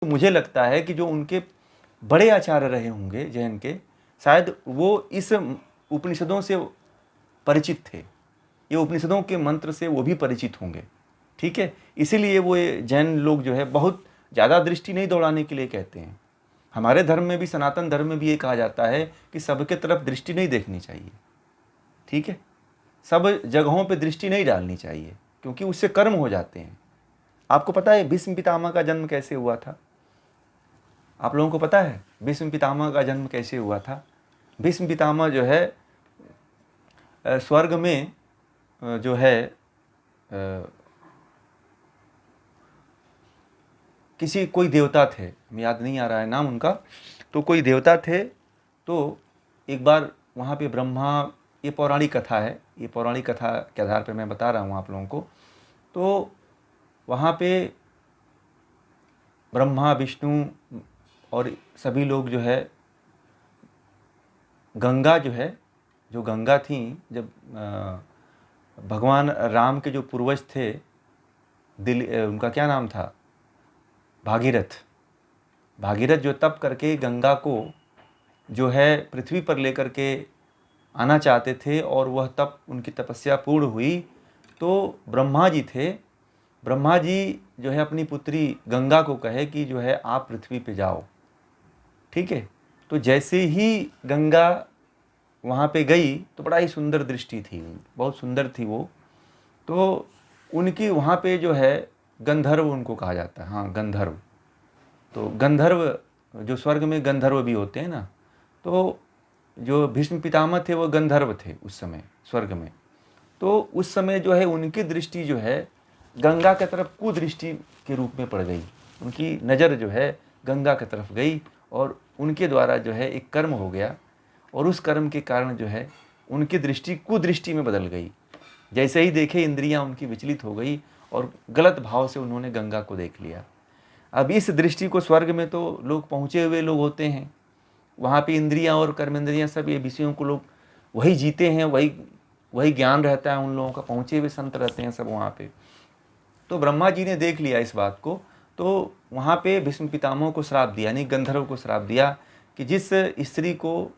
तो मुझे लगता है कि जो उनके बड़े आचार्य रहे होंगे जैन के, शायद वो इस उपनिषदों से परिचित थे, ये उपनिषदों के मंत्र से वो भी परिचित होंगे। ठीक है, इसीलिए वो जैन लोग जो है बहुत ज़्यादा दृष्टि नहीं दौड़ाने के लिए कहते हैं। हमारे धर्म में भी, सनातन धर्म में भी ये कहा जाता है कि सबके तरफ दृष्टि नहीं देखनी चाहिए। ठीक है, सब जगहों पे दृष्टि नहीं डालनी चाहिए, क्योंकि उससे कर्म हो जाते हैं। आपको पता है भीष्म पितामह का जन्म कैसे हुआ था? आप लोगों को पता है भीष्म पितामह का जन्म कैसे हुआ था? भीष्म पितामह जो है स्वर्ग में जो है किसी कोई देवता थे, याद नहीं आ रहा है नाम उनका, तो कोई देवता थे। तो एक बार वहाँ पे ब्रह्मा, ये पौराणिक कथा है, ये पौराणिक कथा के आधार पर मैं बता रहा हूँ आप लोगों को। तो वहाँ पे ब्रह्मा, विष्णु और सभी लोग जो है गंगा जो है, जो गंगा थी, जब भगवान राम के जो पूर्वज थे, उनका क्या नाम था, भागीरथ। भागीरथ जो तप करके गंगा को जो है पृथ्वी पर लेकर के आना चाहते थे, और वह तप, उनकी तपस्या पूर्ण हुई, तो ब्रह्मा जी थे। ब्रह्मा जी जो है अपनी पुत्री गंगा को कहे कि जो है आप पृथ्वी पे जाओ। ठीक है, तो जैसे ही गंगा वहाँ पे गई तो बड़ा ही सुंदर दृष्टि थी, बहुत सुंदर थी वो। तो उनकी वहाँ पे जो है गंधर्व उनको कहा जाता है, हाँ गंधर्व। तो गंधर्व जो स्वर्ग में गंधर्व भी होते हैं ना, तो जो भीष्म पितामह थे वो गंधर्व थे उस समय स्वर्ग में। तो उस समय जो है उनकी दृष्टि जो है गंगा की तरफ कुदृष्टि के रूप में पड़ गई। उनकी नज़र जो है गंगा की तरफ गई, और उनके द्वारा जो है एक कर्म हो गया, और उस कर्म के कारण जो है उनकी दृष्टि कुदृष्टि में बदल गई। जैसे ही देखे इंद्रियां उनकी विचलित हो गई, और गलत भाव से उन्होंने गंगा को देख लिया। अब इस दृष्टि को स्वर्ग में तो लोग पहुँचे हुए लोग होते हैं, वहाँ पे इंद्रियां और कर्मेंद्रियां सब ये विषयों को लोग वही जीते हैं, वही वही ज्ञान रहता है उन लोगों का, पहुँचे हुए संत रहते हैं सब वहाँ पे। तो ब्रह्मा जी ने देख लिया इस बात को, तो वहाँ पे भीष्म पितामह को श्राप दिया, यानी गंधर्व को श्राप दिया कि जिस स्त्री को,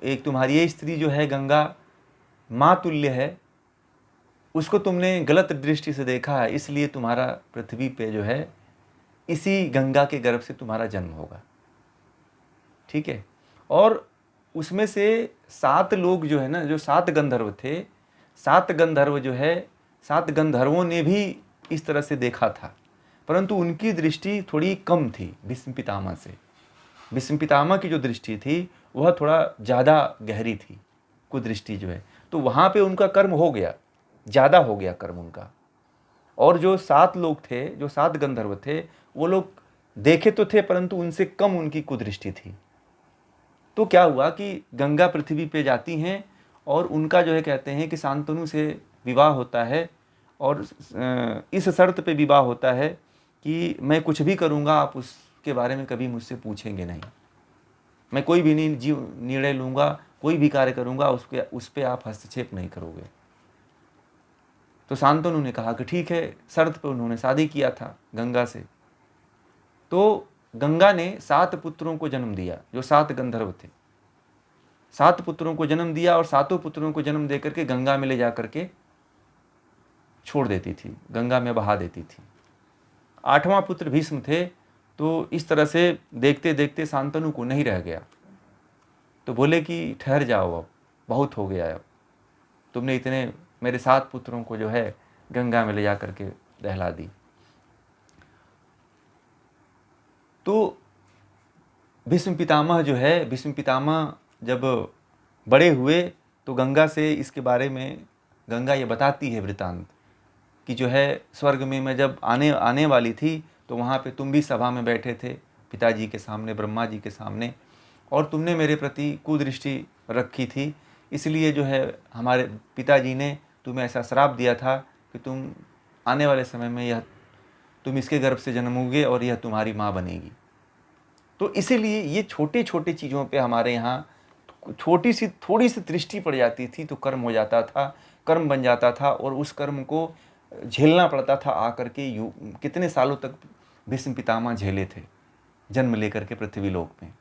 एक तुम्हारी ये स्त्री जो है गंगा माँ तुल्य है, उसको तुमने गलत दृष्टि से देखा है, इसलिए तुम्हारा पृथ्वी पे जो है इसी गंगा के गर्भ से तुम्हारा जन्म होगा। ठीक है, और उसमें से 7 लोग जो है ना, जो 7 गंधर्व थे, 7 गंधर्व जो है, 7 गंधर्वों ने भी इस तरह से देखा था, परंतु उनकी दृष्टि थोड़ी कम थी भीष्म पितामह से। भीष्म पितामह की जो दृष्टि थी वह थोड़ा ज़्यादा गहरी थी, कुदृष्टि जो है। तो वहाँ पे उनका कर्म हो गया, ज़्यादा हो गया कर्म उनका। और जो 7 लोग थे, जो 7 गंधर्व थे, वो लोग देखे तो थे, परंतु उनसे कम उनकी कुदृष्टि थी। तो क्या हुआ कि गंगा पृथ्वी पे जाती हैं, और उनका जो है कहते हैं कि शांतनु से विवाह होता है, और इस शर्त पे विवाह होता है कि मैं कुछ भी करूँगा, आप उसके बारे में कभी मुझसे पूछेंगे नहीं। मैं कोई भी निर्णय लूँगा, कोई भी कार्य करूँगा, उस पर आप हस्तक्षेप नहीं करोगे। तो शांतनु ने कहा कि ठीक है, शर्त पे उन्होंने शादी किया था गंगा से। तो गंगा ने 7 पुत्रों को जन्म दिया, जो 7 गंधर्व थे। 7 पुत्रों को जन्म दिया, और 7 पुत्रों को जन्म देकर के गंगा में ले जा करके छोड़ देती थी, गंगा में बहा देती थी। 8वां पुत्र भीष्म थे। तो इस तरह से देखते देखते शांतनु को नहीं रह गया, तो बोले कि ठहर जाओ, अब बहुत हो गया, अब तुमने इतने मेरे 7 पुत्रों को जो है गंगा में ले जा करके दहला दी। तो भीष्म पितामह जो है, भीष्म पितामह जब बड़े हुए तो गंगा से इसके बारे में गंगा ये बताती है वृतांत कि जो है स्वर्ग में मैं जब आने वाली थी, तो वहाँ पे तुम भी सभा में बैठे थे पिताजी के सामने, ब्रह्मा जी के सामने, और तुमने मेरे प्रति कुदृष्टि रखी थी, इसलिए जो है हमारे पिताजी ने तुम्हें ऐसा श्राप दिया था कि तुम आने वाले समय में तुम इसके गर्भ से जन्मोगे और यह तुम्हारी माँ बनेगी। तो इसीलिए ये छोटे छोटे चीज़ों पे हमारे यहाँ थोड़ी सी दृष्टि पड़ जाती थी तो कर्म हो जाता था, कर्म बन जाता था, और उस कर्म को झेलना पड़ता था आकर के। कितने सालों तक भीष्म पितामह झेले थे। जन्म लेकर के पृथ्वी लोक में।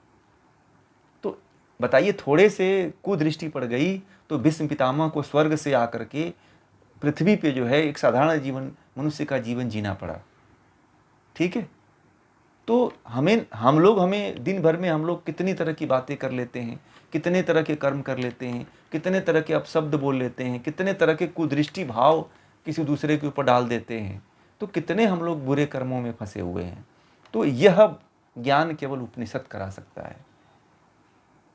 तो बताइए, थोड़े से कुदृष्टि पड़ गई तो भीष्म पितामह को स्वर्ग से आकर के पृथ्वी पे जो है एक साधारण जीवन, मनुष्य का जीवन जीना पड़ा। ठीक है, तो हमें दिन भर में हम लोग कितनी तरह की बातें कर लेते हैं, कितने तरह के कर्म कर लेते हैं, कितने तरह के अपशब्द बोल लेते हैं, कितने तरह के कुदृष्टि भाव किसी दूसरे के ऊपर डाल देते हैं। तो कितने हम लोग बुरे कर्मों में फंसे हुए हैं। तो यह ज्ञान केवल उपनिषद करा सकता है।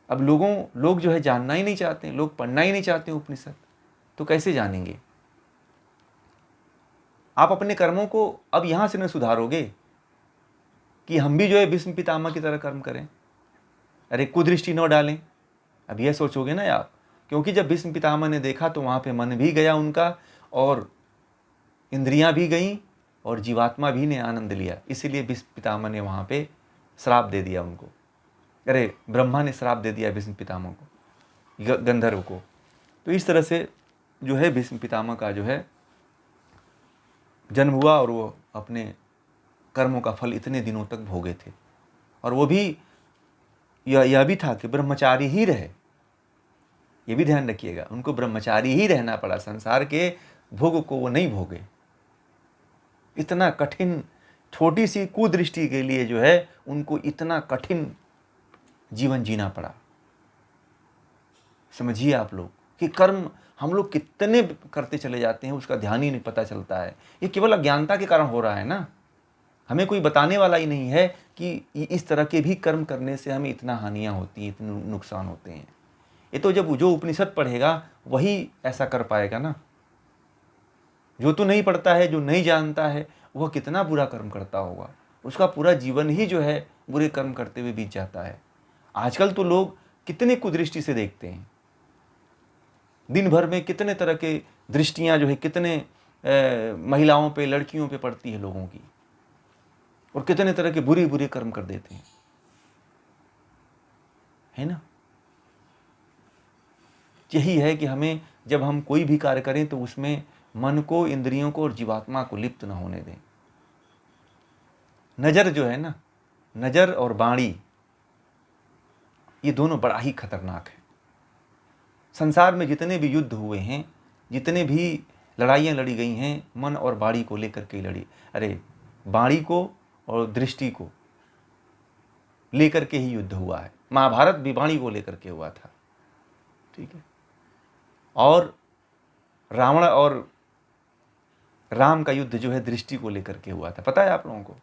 अब लोग जो है जानना ही नहीं चाहते हैं, लोग पढ़ना ही नहीं चाहते हैं उपनिषद, तो कैसे जानेंगे। आप अपने कर्मों को अब यहां से न सुधारोगे कि हम भी जो है भीष्म पितामह की तरह कर्म करें, अरे कुदृष्टि न डालें। अब यह सोचोगे ना आप, क्योंकि जब भीष्म पितामह ने देखा तो वहां पे मन भी गया उनका, और इंद्रियां भी गईं, और जीवात्मा भी ने आनंद लिया। इसीलिए भीष्म पितामह ने वहां पे श्राप दे दिया उनको। अरे ब्रह्मा ने श्राप दे दिया भीष्म पितामह को, गंधर्व को। तो इस तरह से जो है भीष्म पितामह का जो है जन्म हुआ, और वो अपने कर्मों का फल इतने दिनों तक भोगे थे। और वो भी यह भी था कि ब्रह्मचारी ही रहे। ये भी ध्यान रखिएगा, उनको ब्रह्मचारी ही रहना पड़ा, संसार के भोग को वो नहीं भोगे। इतना कठिन, छोटी सी कुदृष्टि के लिए जो है उनको इतना कठिन जीवन जीना पड़ा। समझिए आप लोग कि कर्म हम लोग कितने करते चले जाते हैं, उसका ध्यान ही नहीं पता चलता है। ये केवल अज्ञानता के कारण हो रहा है ना। हमें कोई बताने वाला ही नहीं है कि इस तरह के भी कर्म करने से हमें इतना हानियां होती हैं, इतने नुकसान होते हैं। ये तो जब जो उपनिषद पढ़ेगा वही ऐसा कर पाएगा ना। जो तो नहीं पढ़ता है, जो नहीं जानता है, वह कितना बुरा कर्म करता होगा। उसका पूरा जीवन ही जो है बुरे कर्म करते हुए बीत जाता है। आजकल तो लोग कितने कुदृष्टि से देखते हैं, दिन भर में कितने तरह के दृष्टियां जो है कितने महिलाओं पे, लड़कियों पे पड़ती है लोगों की, और कितने तरह के बुरे बुरे कर्म कर देते हैं, है ना। यही है कि हमें जब हम कोई भी कार्य करें तो उसमें मन को, इंद्रियों को और जीवात्मा को लिप्त न होने दें। नजर जो है ना, नजर और वाणी, ये दोनों बड़ा ही खतरनाक है। संसार में जितने भी युद्ध हुए हैं, जितने भी लड़ाइयाँ लड़ी गई हैं, मन और वाणी को लेकर के लड़ी। अरे वाणी को और दृष्टि को लेकर के ही युद्ध हुआ है। महाभारत भी वाणी को लेकर के हुआ था। ठीक है, और रावण और राम का युद्ध जो है दृष्टि को लेकर के हुआ था। पता है आप लोगों को?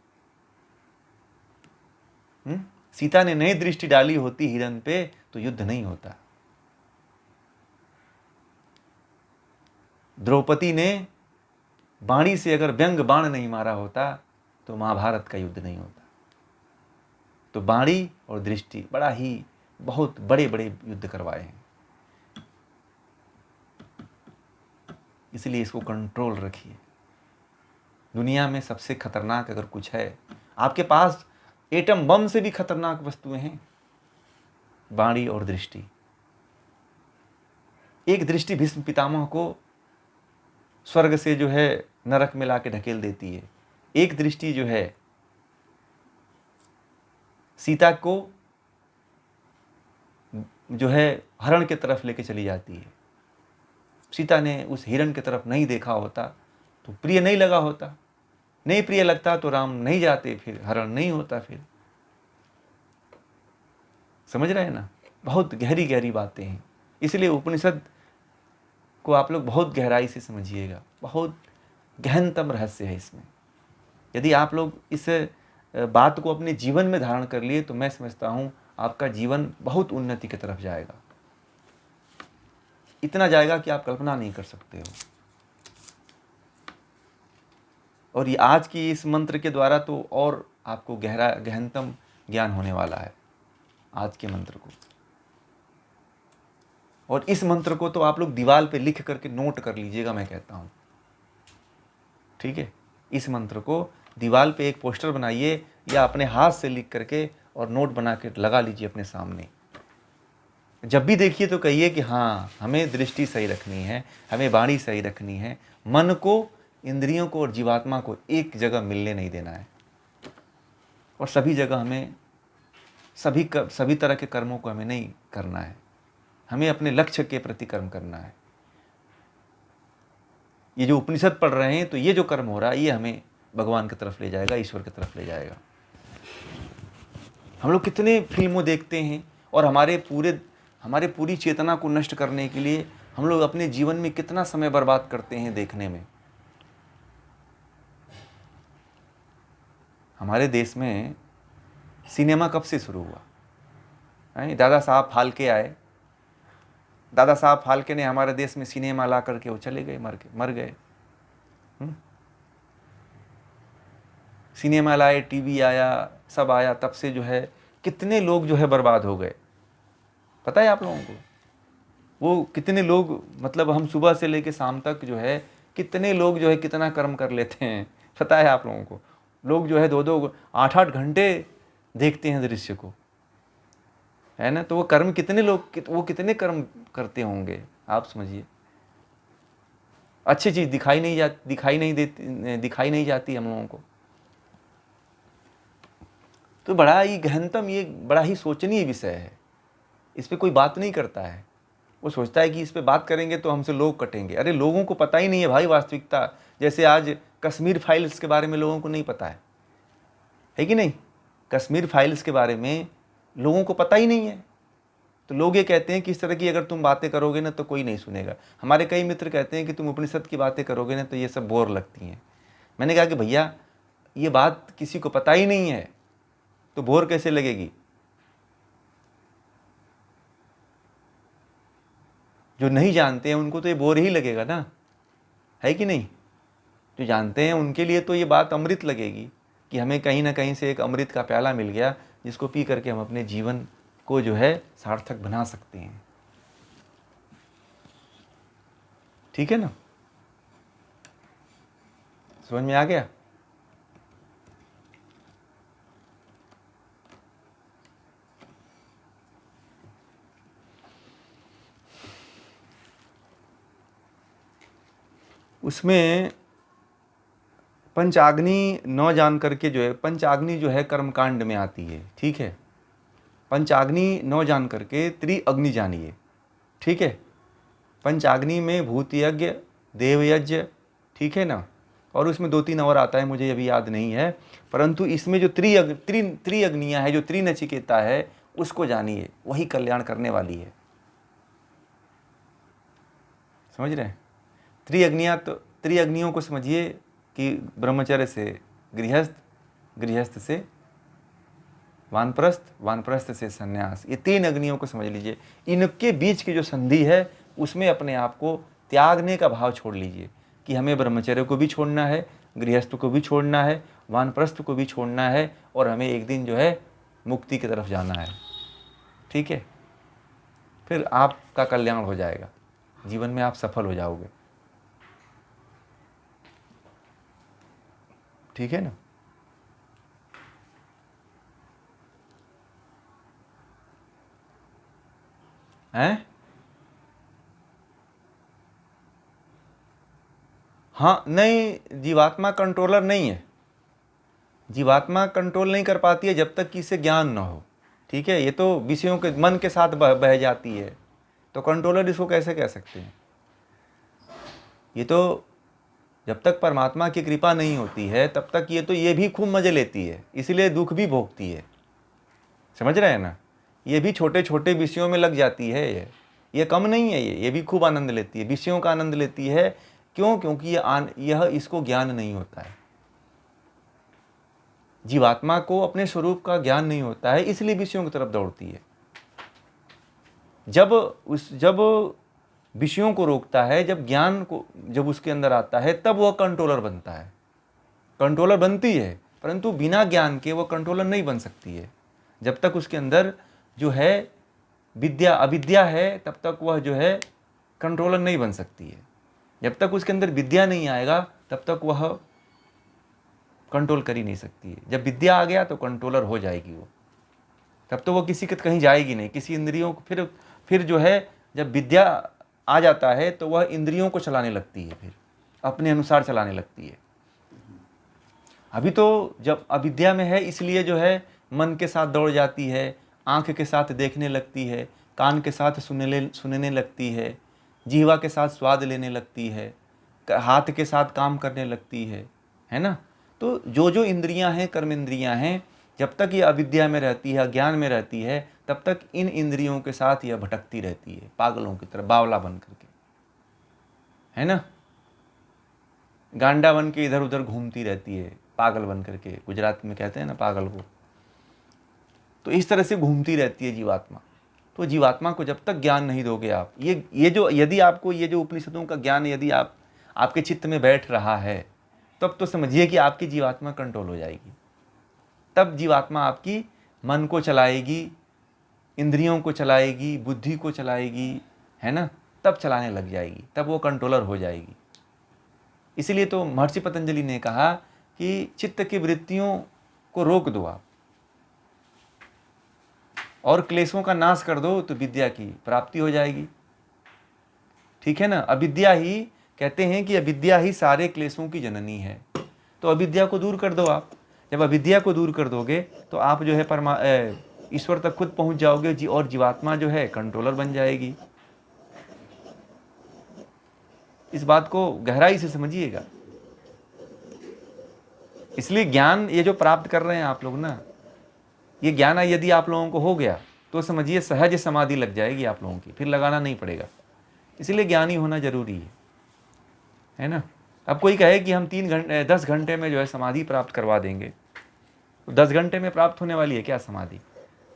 सीता ने नहीं दृष्टि डाली होती हिरण पे तो युद्ध नहीं होता। द्रौपदी ने वाणी से अगर व्यंग बाण नहीं मारा होता तो महाभारत का युद्ध नहीं होता। तो वाणी और दृष्टि बड़ा ही, बहुत बड़े बड़े युद्ध करवाए हैं। इसलिए इसको कंट्रोल रखिए। दुनिया में सबसे खतरनाक अगर कुछ है, आपके पास एटम बम से भी खतरनाक वस्तुएं हैं, वाणी और दृष्टि। एक दृष्टि भीष्म पितामह को स्वर्ग से जो है नरक में लाके ढकेल देती है। एक दृष्टि जो है सीता को जो है हरण की तरफ लेके चली जाती है। सीता ने उस हिरण की तरफ नहीं देखा होता तो प्रिय नहीं लगा होता, नहीं प्रिय लगता तो राम नहीं जाते, फिर हरण नहीं होता। फिर समझ रहे हैं ना, बहुत गहरी गहरी बातें हैं। इसलिए उपनिषद को आप लोग बहुत गहराई से समझिएगा, बहुत गहनतम रहस्य है इसमें। यदि आप लोग इस बात को अपने जीवन में धारण कर लिए तो मैं समझता हूँ आपका जीवन बहुत उन्नति की तरफ जाएगा। इतना जाएगा कि आप कल्पना नहीं कर सकते हो। और ये आज की इस मंत्र के द्वारा तो और आपको गहनतम ज्ञान होने वाला है आज के मंत्र को। और इस मंत्र को तो आप लोग दीवार पे लिख करके नोट कर लीजिएगा, मैं कहता हूँ। ठीक है, इस मंत्र को दीवार पे एक पोस्टर बनाइए या अपने हाथ से लिख करके और नोट बना के लगा लीजिए अपने सामने। जब भी देखिए तो कहिए कि हाँ, हमें दृष्टि सही रखनी है, हमें वाणी सही रखनी है, मन को, इंद्रियों को और जीवात्मा को एक जगह मिलने नहीं देना है, और सभी जगह हमें सभी तरह के कर्मों को हमें नहीं करना है, हमें अपने लक्ष्य के प्रति कर्म करना है। ये जो उपनिषद पढ़ रहे हैं, तो ये जो कर्म हो रहा है ये हमें भगवान की तरफ ले जाएगा, ईश्वर की तरफ ले जाएगा। हम लोग कितने फिल्मों देखते हैं और हमारे पूरी चेतना को नष्ट करने के लिए हम लोग अपने जीवन में कितना समय बर्बाद करते हैं देखने में। हमारे देश में सिनेमा कब से शुरू हुआ है? दादा साहब फाल्के आए, दादा साहब फाल्के ने हमारे देश में सिनेमा ला करके वो चले गए, मर गए। सिनेमा लाए, टीवी आया, सब आया, तब से जो है कितने लोग जो है बर्बाद हो गए। पता है आप लोगों को वो कितने लोग, मतलब हम सुबह से लेकर शाम तक जो है कितने लोग जो है कितना कर्म कर लेते हैं, पता है आप लोगों को? लोग जो है 2-2 8-8 घंटे देखते हैं दृश्य को, है ना? तो वो कर्म कितने लोग, वो कितने कर्म करते होंगे आप समझिए। अच्छी चीज़ दिखाई नहीं जाती हम लोगों को। तो बड़ा ही गहनतम, ये बड़ा ही सोचनीय विषय है। इस पे कोई बात नहीं करता है। वो सोचता है कि इस पे बात करेंगे तो हमसे लोग कटेंगे। अरे लोगों को पता ही नहीं है भाई वास्तविकता। जैसे आज कश्मीर फाइल्स के बारे में लोगों को नहीं पता है कि नहीं? कश्मीर फाइल्स के बारे में लोगों को पता ही नहीं है। तो लोग ये कहते हैं कि इस तरह की अगर तुम बातें करोगे ना तो कोई नहीं सुनेगा। हमारे कई मित्र कहते हैं कि तुम उपनिषद की बातें करोगे ना तो ये सब बोर लगती हैं। मैंने कहा कि भैया ये बात किसी को पता ही नहीं है तो बोर कैसे लगेगी? जो नहीं जानते हैं उनको तो ये बोर ही लगेगा ना, है कि नहीं? जो जानते हैं उनके लिए तो ये बात अमृत लगेगी कि हमें कहीं ना कहीं से एक अमृत का प्याला मिल गया जिसको पी करके हम अपने जीवन को जो है सार्थक बना सकते हैं। ठीक है ना? समझ में आ गया? उसमें पंचाग्नि न जान करके जो है, पंचाग्नि जो है कर्मकांड में आती है, ठीक है? पंचाग्नि न जान करके त्रिअग्नि जानिए, ठीक है? पंचाग्नि में भूत यज्ञ, देव यज्ञ, ठीक है ना? और उसमें 2-3 और आता है, मुझे अभी याद नहीं है, परंतु इसमें जो त्रिअग्नियाँ है, जो त्रिनचिकेता है, उसको जानिए, वही कल्याण करने वाली है। समझ रहे हैं? त्रिअग्नियों को समझिए कि ब्रह्मचर्य से गृहस्थ, गृहस्थ से वानप्रस्थ, वानप्रस्थ से संन्यास, ये 3 अग्नियों को समझ लीजिए। इनके बीच की जो संधि है उसमें अपने आप को त्यागने का भाव छोड़ लीजिए कि हमें ब्रह्मचर्य को भी छोड़ना है, गृहस्थ को भी छोड़ना है, वानप्रस्थ को भी छोड़ना है और हमें एक दिन जो है मुक्ति की तरफ जाना है। ठीक है? फिर आपका कल्याण हो जाएगा, जीवन में आप सफल हो जाओगे। ठीक है ना? हैं? हाँ, नहीं, जीवात्मा कंट्रोलर नहीं है। जीवात्मा कंट्रोल नहीं कर पाती है जब तक कि इसे ज्ञान ना हो। ठीक है? ये तो विषयों के मन के साथ बह जाती है, तो कंट्रोलर इसको कैसे कह सकते हैं? ये तो जब तक परमात्मा की कृपा नहीं होती है तब तक ये भी खूब मजे लेती है, इसलिए दुख भी भोगती है। समझ रहे हैं ना? ये भी छोटे छोटे विषयों में लग जाती है, ये कम नहीं है, ये भी खूब आनंद लेती है, विषयों का आनंद लेती है। क्यों? क्योंकि यह इसको ज्ञान नहीं होता है। जीवात्मा को अपने स्वरूप का ज्ञान नहीं होता है, इसलिए विषयों की तरफ दौड़ती है। जब विषयों को रोकता है, जब ज्ञान को जब उसके अंदर आता है, तब वह कंट्रोलर बनता है। कंट्रोलर बनती है, परंतु बिना ज्ञान के वह कंट्रोलर नहीं बन सकती है। जब तक उसके अंदर जो है अविद्या है, तब तक वह जो है कंट्रोलर नहीं बन सकती है। जब तक उसके अंदर विद्या नहीं आएगा तब तक वह कंट्रोल कर ही नहीं सकती है। जब विद्या आ गया तो कंट्रोलर हो जाएगी वो, तब तो वो किसी के कहीं जाएगी नहीं, किसी इंद्रियों को फिर जो है जब विद्या आ जाता है तो वह इंद्रियों को चलाने लगती है, फिर अपने अनुसार चलाने लगती है। अभी तो जब अविद्या में है इसलिए जो है मन के साथ दौड़ जाती है, आँख के साथ देखने लगती है, कान के साथ सुनने लगती है, जीवा के साथ स्वाद लेने लगती है, हाथ के साथ काम करने लगती है ना। तो जो जो इंद्रियां हैं, कर्म इंद्रियां हैं, जब तक ये अविद्या में रहती है, अज्ञान में रहती है, तब तक इन इंद्रियों के साथ यह भटकती रहती है, पागलों की तरह, बावला बन करके, है ना। गांडा बन के इधर उधर घूमती रहती है, पागल बन करके, गुजरात में कहते हैं ना पागल को। तो इस तरह से घूमती रहती है जीवात्मा। तो जीवात्मा को जब तक ज्ञान नहीं दोगे आप, ये जो, यदि आपको ये जो उपनिषदों का ज्ञान यदि आपके चित्त में बैठ रहा है, तब तो समझिए कि आपकी जीवात्मा कंट्रोल हो जाएगी। तब जीवात्मा आपकी मन को चलाएगी, इंद्रियों को चलाएगी, बुद्धि को चलाएगी, है ना। तब चलाने लग जाएगी, तब वो कंट्रोलर हो जाएगी। इसीलिए तो महर्षि पतंजलि ने कहा कि चित्त की वृत्तियों को रोक दो आप और क्लेशों का नाश कर दो, तो विद्या की प्राप्ति हो जाएगी। ठीक है ना। अविद्या ही, कहते हैं कि अविद्या ही सारे क्लेशों की जननी है। तो अविद्या को दूर कर दो आप। जब अविद्या को दूर कर दोगे तो आप जो है ईश्वर तक खुद पहुंच जाओगे और जीवात्मा जो है कंट्रोलर बन जाएगी। इस बात को गहराई से समझिएगा। इसलिए ज्ञान ये जो प्राप्त कर रहे हैं आप लोग ना, ये ज्ञान यदि आप लोगों को हो गया तो समझिए सहज समाधि लग जाएगी आप लोगों की, फिर लगाना नहीं पड़ेगा। इसलिए ज्ञानी होना जरूरी है ना। अब कोई कहे कि हम 10 घंटे में जो है समाधि प्राप्त करवा देंगे, तो 10 घंटे में प्राप्त होने वाली है क्या समाधि?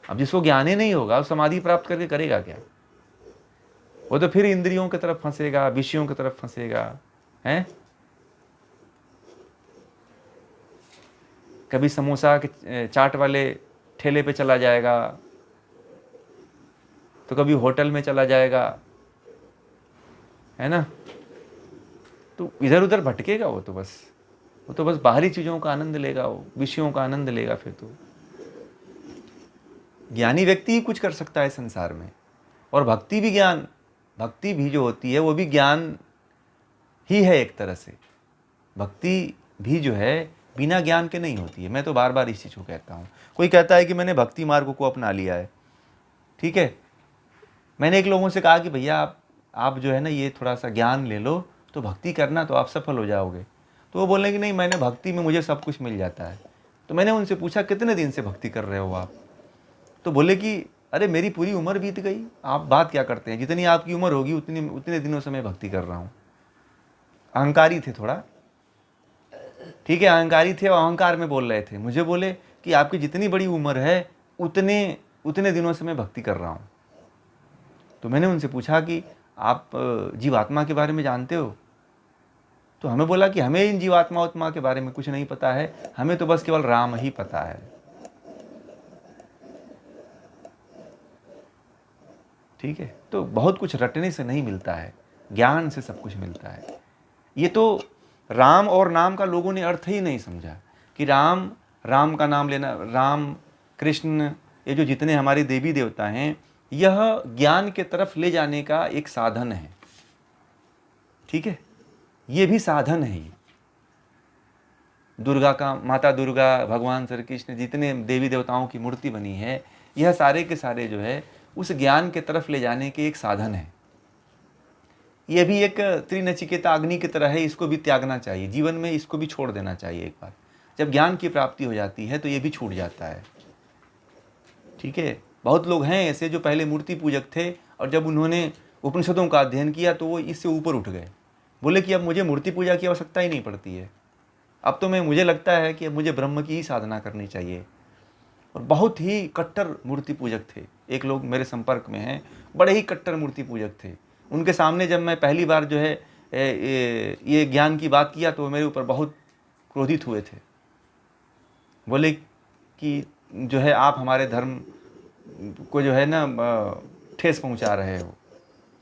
अब जिसको ज्ञान ही नहीं होगा, उस समाधि प्राप्त करके करेगा क्या? वो तो फिर इंद्रियों की तरफ फंसेगा, विषयों की तरफ फंसेगा, हैं। कभी समोसा के चाट वाले ठेले पे चला जाएगा, तो कभी होटल में चला जाएगा, है ना। तो इधर उधर भटकेगा वो तो बस बाहरी चीजों का आनंद लेगा, वो विषयों का आनंद लेगा। फिर तो ज्ञानी व्यक्ति ही कुछ कर सकता है संसार में। और भक्ति भी जो होती है वो भी ज्ञान ही है एक तरह से। भक्ति भी जो है बिना ज्ञान के नहीं होती है। मैं तो बार बार इस चीज को कहता हूँ। कोई कहता है कि मैंने भक्ति मार्ग को अपना लिया है, ठीक है। मैंने एक लोगों से कहा कि भैया आप जो है ना ये थोड़ा सा ज्ञान ले लो तो भक्ति करना, तो आप सफल हो जाओगे। तो वो बोलने कि नहीं, मैंने भक्ति में मुझे सब कुछ मिल जाता है। तो मैंने उनसे पूछा कितने दिन से भक्ति कर रहे हो आप? तो बोले कि अरे मेरी पूरी उम्र बीत गई, आप बात क्या करते हैं, जितनी आपकी उम्र होगी उतने दिनों से मैं भक्ति कर रहा हूँ। अहंकारी थे थोड़ा, ठीक है, अहंकारी थे और अहंकार में बोल रहे थे। मुझे बोले कि आपकी जितनी बड़ी उम्र है उतने दिनों से मैं भक्ति कर रहा हूँ। तो मैंने उनसे पूछा कि आप जीवात्मा के बारे में जानते हो? तो हमें बोला कि हमें इन जीवात्मा के बारे में कुछ नहीं पता है, हमें तो बस केवल राम ही पता है। ठीक है। तो बहुत कुछ रटने से नहीं मिलता है, ज्ञान से सब कुछ मिलता है। ये तो राम और नाम का लोगों ने अर्थ ही नहीं समझा कि राम का नाम लेना, राम कृष्ण, ये जो जितने हमारे देवी देवता हैं, यह ज्ञान के तरफ ले जाने का एक साधन है। ठीक है, ये भी साधन है। ये दुर्गा का, माता दुर्गा, भगवान श्री कृष्ण, जितने देवी देवताओं की मूर्ति बनी है, यह सारे के सारे जो है उस ज्ञान के तरफ ले जाने के एक साधन है। यह भी एक त्रिनचिकेता अग्नि की तरह है, इसको भी त्यागना चाहिए जीवन में, इसको भी छोड़ देना चाहिए एक बार। जब ज्ञान की प्राप्ति हो जाती है तो ये भी छूट जाता है। ठीक है। बहुत लोग हैं ऐसे जो पहले मूर्ति पूजक थे और जब उन्होंने उपनिषदों का अध्ययन किया तो वो इससे ऊपर उठ गए। बोले कि अब मुझे मूर्ति पूजा की आवश्यकता ही नहीं पड़ती है, अब तो मुझे लगता है कि अब मुझे ब्रह्म की ही साधना करनी चाहिए। और बहुत ही कट्टर मूर्ति पूजक थे। एक लोग मेरे संपर्क में हैं, बड़े ही कट्टर मूर्ति पूजक थे। उनके सामने जब मैं पहली बार जो है ये ज्ञान की बात किया तो मेरे ऊपर बहुत क्रोधित हुए थे। बोले कि जो है आप हमारे धर्म को जो है ना ठेस पहुंचा रहे हो।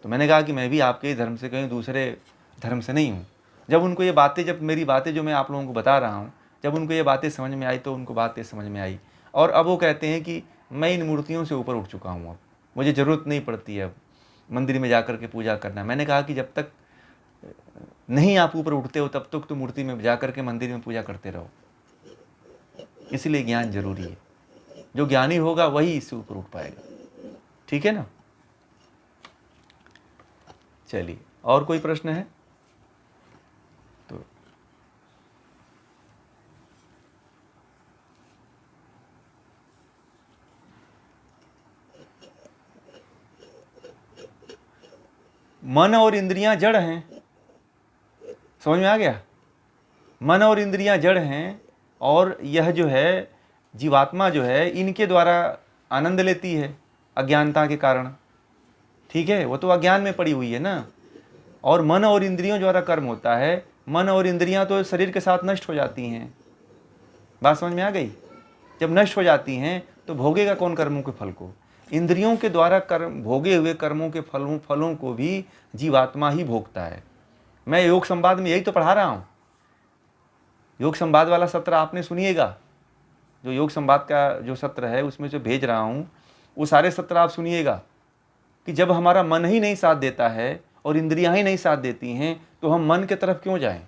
तो मैंने कहा कि मैं भी आपके ही धर्म से, कहीं दूसरे धर्म से नहीं हूँ। जब उनको ये बातें, जब मेरी बातें जो मैं आप लोगों को बता रहा हूँ, जब उनको ये बातें समझ में आई तो उनको बातें समझ में आई। और अब वो कहते हैं कि मैं इन मूर्तियों से ऊपर उठ चुका हूँ, अब मुझे ज़रूरत नहीं पड़ती है अब मंदिर में जाकर के पूजा करना। मैंने कहा कि जब तक नहीं आप ऊपर उठते हो तब तक तो मूर्ति में जा कर के मंदिर में पूजा करते रहो। इसलिए ज्ञान जरूरी है। जो ज्ञानी होगा वही इससे ऊपर उठ पाएगा। ठीक है ना? चलिए, और कोई प्रश्न है तो? मन और इंद्रियां जड़ हैं, समझ में आ गया? मन और इंद्रियां जड़ हैं, और यह जो है जीवात्मा जो है इनके द्वारा आनंद लेती है अज्ञानता के कारण। ठीक है, वो तो अज्ञान में पड़ी हुई है ना। और मन और इंद्रियों द्वारा कर्म होता है। मन और इंद्रियां तो शरीर के साथ नष्ट हो जाती हैं। बात समझ में आ गई? जब नष्ट हो जाती हैं तो भोगेगा कौन कर्मों के फल को? इंद्रियों के द्वारा कर्म भोगे हुए कर्मों के फलों को भी जीवात्मा ही भोगता है। मैं योग संवाद में यही तो पढ़ा रहा हूँ। योग संवाद वाला सत्र आपने सुनिएगा, जो योग संवाद का जो सत्र है उसमें जो भेज रहा हूँ वो सारे सत्र आप सुनिएगा, कि जब हमारा मन ही नहीं साथ देता है और इंद्रियां ही नहीं साथ देती हैं तो हम मन की तरफ क्यों जाएं?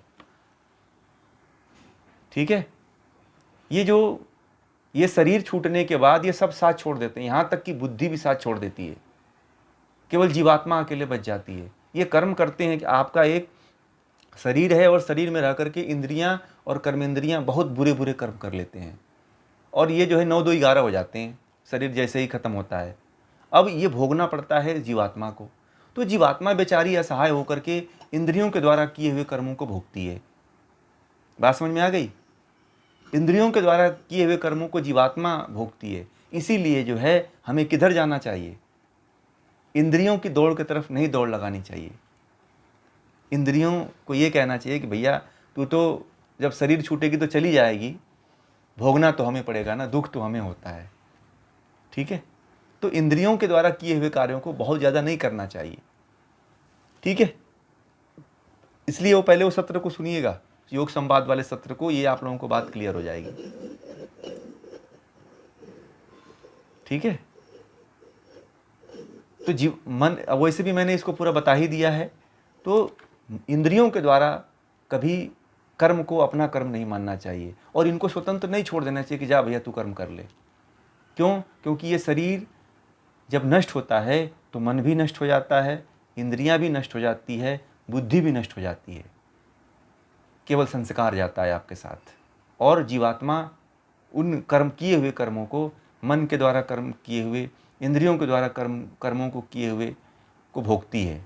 ठीक है, ये शरीर छूटने के बाद ये सब साथ छोड़ देते हैं, यहाँ तक कि बुद्धि भी साथ छोड़ देती है, केवल जीवात्मा अकेले बच जाती है। ये कर्म करते हैं कि आपका एक शरीर है और शरीर में रह करके इंद्रियां और कर्मेंद्रियां बहुत बुरे बुरे कर्म कर लेते हैं, और ये जो है 9 2 11 हो जाते हैं शरीर जैसे ही खत्म होता है। अब ये भोगना पड़ता है जीवात्मा को, तो जीवात्मा बेचारी असहाय होकर के इंद्रियों के द्वारा किए हुए कर्मों को भोगती है। बात समझ में आ गई? इंद्रियों के द्वारा किए हुए कर्मों को जीवात्मा भोगती है। इसीलिए जो है हमें किधर जाना चाहिए? इंद्रियों की दौड़ की तरफ नहीं दौड़ लगानी चाहिए। इंद्रियों को ये कहना चाहिए कि भैया तू तो जब शरीर छूटेगी तो चली जाएगी, भोगना तो हमें पड़ेगा ना, दुख तो हमें होता है। ठीक है, तो इंद्रियों के द्वारा किए हुए कार्यों को बहुत ज़्यादा नहीं करना चाहिए। ठीक है, इसलिए वो पहले वो सत्र को सुनिएगा, योग संवाद वाले सत्र को, ये आप लोगों को बात क्लियर हो जाएगी। ठीक है, तो मन वैसे भी मैंने इसको पूरा बता ही दिया है। तो इंद्रियों के द्वारा कभी कर्म को अपना कर्म नहीं मानना चाहिए, और इनको स्वतंत्र नहीं छोड़ देना चाहिए कि जा भैया तू कर्म कर ले। क्यों? क्योंकि ये शरीर जब नष्ट होता है तो मन भी नष्ट हो जाता है, इंद्रियां भी नष्ट हो जाती है, बुद्धि भी नष्ट हो जाती है, केवल संस्कार जाता है आपके साथ, और जीवात्मा उन किए हुए कर्मों को, मन के द्वारा कर्म किए हुए, इंद्रियों के द्वारा कर्मों को किए हुए को भोगती है,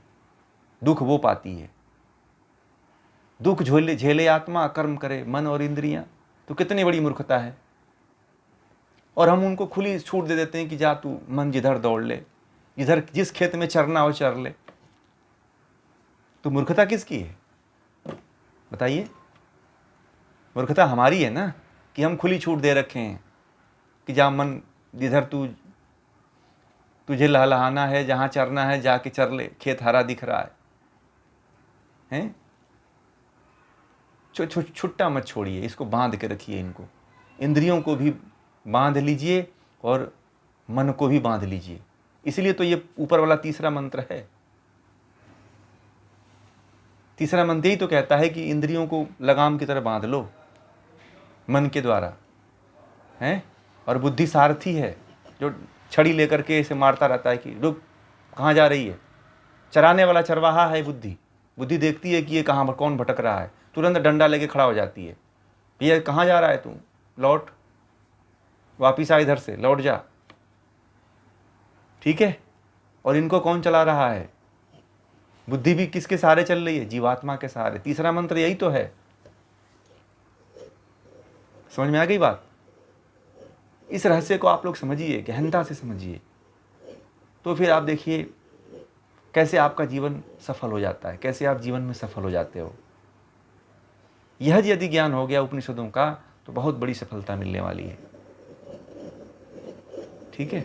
दुख वो पाती है। दुख झेले आत्मा, कर्म करे मन और इंद्रियां, तो कितनी बड़ी मूर्खता है। और हम उनको खुली छूट दे देते हैं कि जा तू मन जिधर दौड़ ले, जिधर जिस खेत में चरना हो चर ले। तो मूर्खता किसकी है बताइए? मूर्खता हमारी है ना, कि हम खुली छूट दे रखे हैं कि जा मन जिधर तुझे लहलहाना है, जहाँ चरना है जाके चर ले, खेत हरा दिख रहा है? छुट्टा मत छोड़िए, इसको बांध के रखिए। इनको इंद्रियों को भी बांध लीजिए और मन को भी बांध लीजिए। इसलिए तो ये ऊपर वाला तीसरा मंत्र है। तीसरा मंत्र ही तो कहता है कि इंद्रियों को लगाम की तरह बांध लो मन के द्वारा, हैं? और बुद्धि सारथी है जो छड़ी लेकर के इसे मारता रहता है कि रुक, कहाँ जा रही है? चराने वाला चरवाहा है बुद्धि। बुद्धि देखती है कि ये कहाँ कौन भटक रहा है, तुरंत डंडा लेके खड़ा हो जाती है, भैया कहाँ जा रहा है तू, लौट, वापिस आ, इधर से लौट जा। ठीक है, और इनको कौन चला रहा है? बुद्धि भी किसके सहारे चल रही है? जीवात्मा के सहारे। तीसरा मंत्र यही तो है। समझ में आ गई बात? इस रहस्य को आप लोग समझिए, गहनता से समझिए, तो फिर आप देखिए कैसे आपका जीवन सफल हो जाता है, कैसे आप जीवन में सफल हो जाते हो। यह यदि ज्ञान हो गया उपनिषदों का तो बहुत बड़ी सफलता मिलने वाली है। ठीक है।